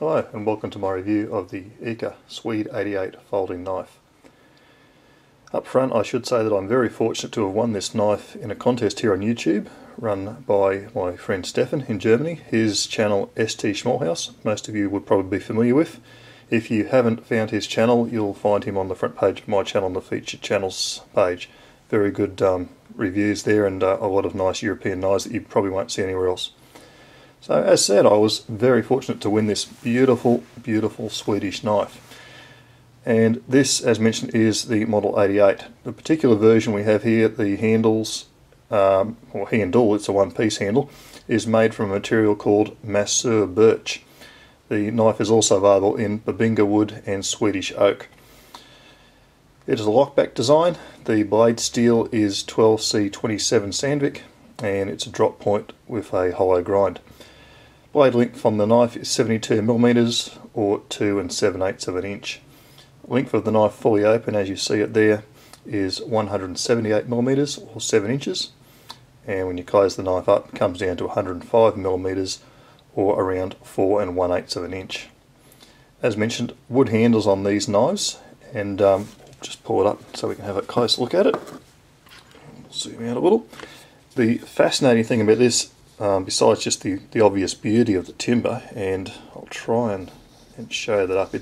Hello and welcome to my review of the EKA Swede 88 folding knife. Up front I should say that I'm very fortunate to have won this knife in a contest here on YouTube run by my friend Stefan in Germany. His channel ST Schmollhaus, most of you would probably be familiar with. If you haven't found his channel, you'll find him on the front page of my channel on the featured channels page. Very good reviews there and a lot of nice European knives that you probably won't see anywhere else. So as said, I was very fortunate to win this beautiful, beautiful Swedish knife. And this, as mentioned, is the Model 88. The particular version we have here, the handles, or handle, it's a one-piece handle, is made from a material called Masur Birch. The knife is also available in Babinga wood and Swedish oak. It is a lockback design. The blade steel is 12C27 Sandvik, and it's a drop point with a hollow grind. Blade length on the knife is 72mm or 2 7/8 of an inch. Length of the knife fully open, as you see it there, is 178mm or 7 inches, and when you close the knife up it comes down to 105mm or around 4 1/8 of an inch. As mentioned, wood handles on these knives, and just pull it up so we can have a close look at it. Zoom out a little. The fascinating thing about this, besides just the obvious beauty of the timber, and I'll try and show that up. I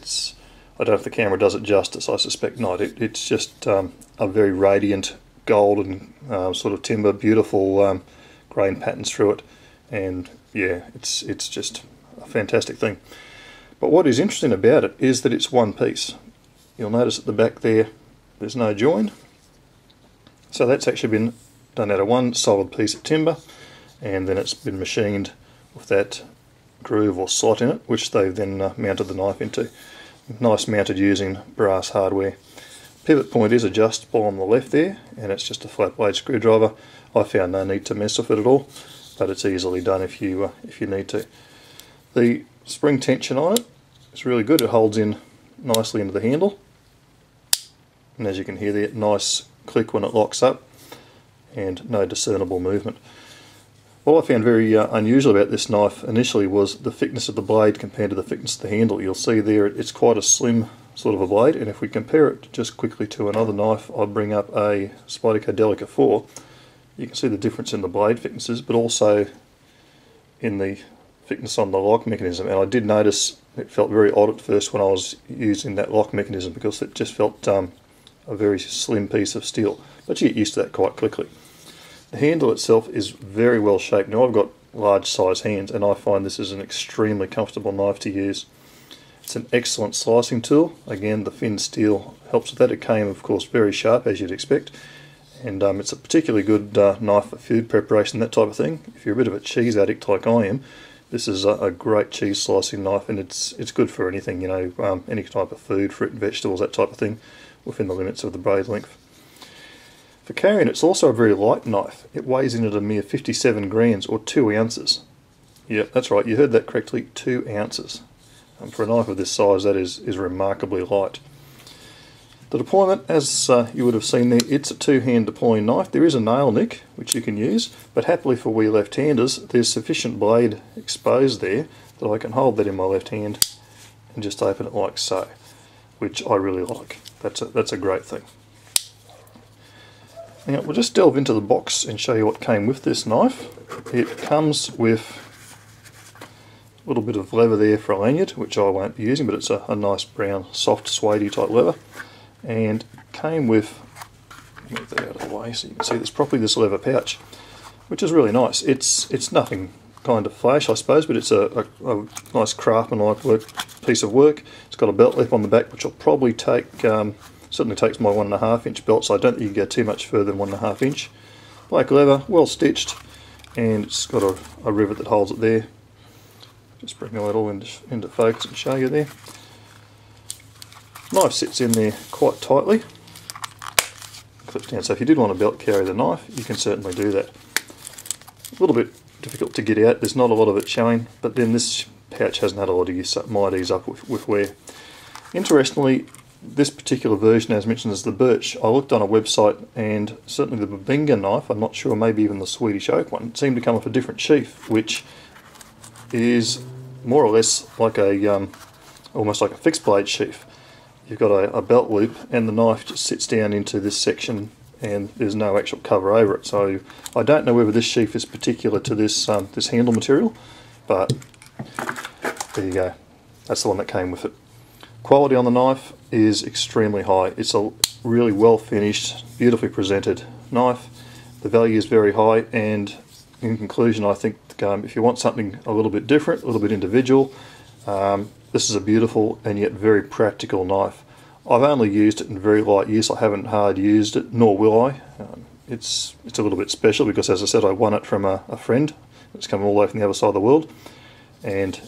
don't know if the camera does it justice, I suspect not. It's just a very radiant golden sort of timber, beautiful grain patterns through it, and yeah, it's just a fantastic thing. But what is interesting about it is that it's one piece. You'll notice at the back there's no join, so that's actually been done out of one solid piece of timber, and then it's been machined with that groove or slot in it, which they've then mounted the knife into. Nice mounted using brass hardware. Pivot point is adjustable on the left there, and it's just a flat blade screwdriver. I found no need to mess with it at all, but it's easily done if you need to. The spring tension on it is really good. It holds in nicely into the handle, and as you can hear there, nice click when it locks up, and no discernible movement. What I found very unusual about this knife initially was the thickness of the blade compared to the thickness of the handle. You'll see there it's quite a slim sort of a blade, and if we compare it just quickly to another knife, I'll bring up a Spyderco Delica 4. You can see the difference in the blade thicknesses, but also in the thickness on the lock mechanism. And I did notice it felt very odd at first when I was using that lock mechanism, because it just felt a very slim piece of steel, but you get used to that quite quickly. The handle itself is very well shaped. Now I've got large size hands, and I find this is an extremely comfortable knife to use. It's an excellent slicing tool. Again, the thin steel helps with that. It came, of course, very sharp, as you'd expect, and it's a particularly good knife for food preparation, that type of thing. If you're a bit of a cheese addict like I am, this is a great cheese slicing knife, and it's good for anything, you know, any type of food, fruit and vegetables, that type of thing, within the limits of the blade length. For carrying, it's also a very light knife. It weighs in at a mere 57 grams or 2 ounces. Yep, that's right, you heard that correctly, 2 ounces. And for a knife of this size, that is remarkably light. The deployment, as you would have seen there, it's a two-hand deploying knife. There is a nail nick, which you can use, but happily for we left-handers, there's sufficient blade exposed there that I can hold that in my left hand and just open it like so, which I really like. That's a great thing. Now we'll just delve into the box and show you what came with this knife. It comes with a little bit of leather there for a lanyard, which I won't be using, but it's a nice brown soft suede type leather, and came with, move that out of the way so you can see this properly, this leather pouch, which is really nice. It's nothing kind of flash, I suppose, but it's a nice craftsman-like piece of work. It's got a belt loop on the back, which will probably take certainly takes my 1.5 inch belt, so I don't think you can go too much further than 1.5 inch. Black leather, well stitched, and it's got a rivet that holds it there. Just bring that all into focus and show you there. Knife sits in there quite tightly. Clips down, so if you did want to belt carry the knife, you can certainly do that. A little bit difficult to get out, there's not a lot of it showing, but then this pouch hasn't had a lot of use, so it might ease up with wear. Interestingly, this particular version, as mentioned, is the Birch. I looked on a website, and certainly the Babinga knife, I'm not sure, maybe even the Swedish oak one, seemed to come with a different sheath, which is more or less like a almost like a fixed blade sheath. You've got a belt loop, and the knife just sits down into this section, and there's no actual cover over it. So I don't know whether this sheath is particular to this this handle material, but there you go. That's the one that came with it. Quality on the knife is extremely high. It's a really well finished, beautifully presented knife. The value is very high, and in conclusion, I think if you want something a little bit different, a little bit individual, this is a beautiful and yet very practical knife. I've only used it in very light use. I haven't hard used it, nor will I. It's a little bit special because, as I said, I won it from a friend. It's come all the way from the other side of the world, and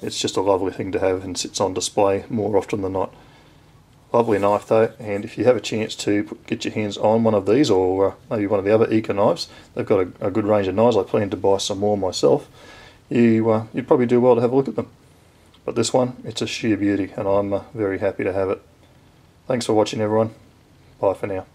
it's just a lovely thing to have and sits on display more often than not. Lovely knife though, and if you have a chance to get your hands on one of these, or maybe one of the other EKA knives, they've got a good range of knives. I plan to buy some more myself. You'd probably do well to have a look at them. But this one, it's a sheer beauty, and I'm very happy to have it. Thanks for watching, everyone. Bye for now.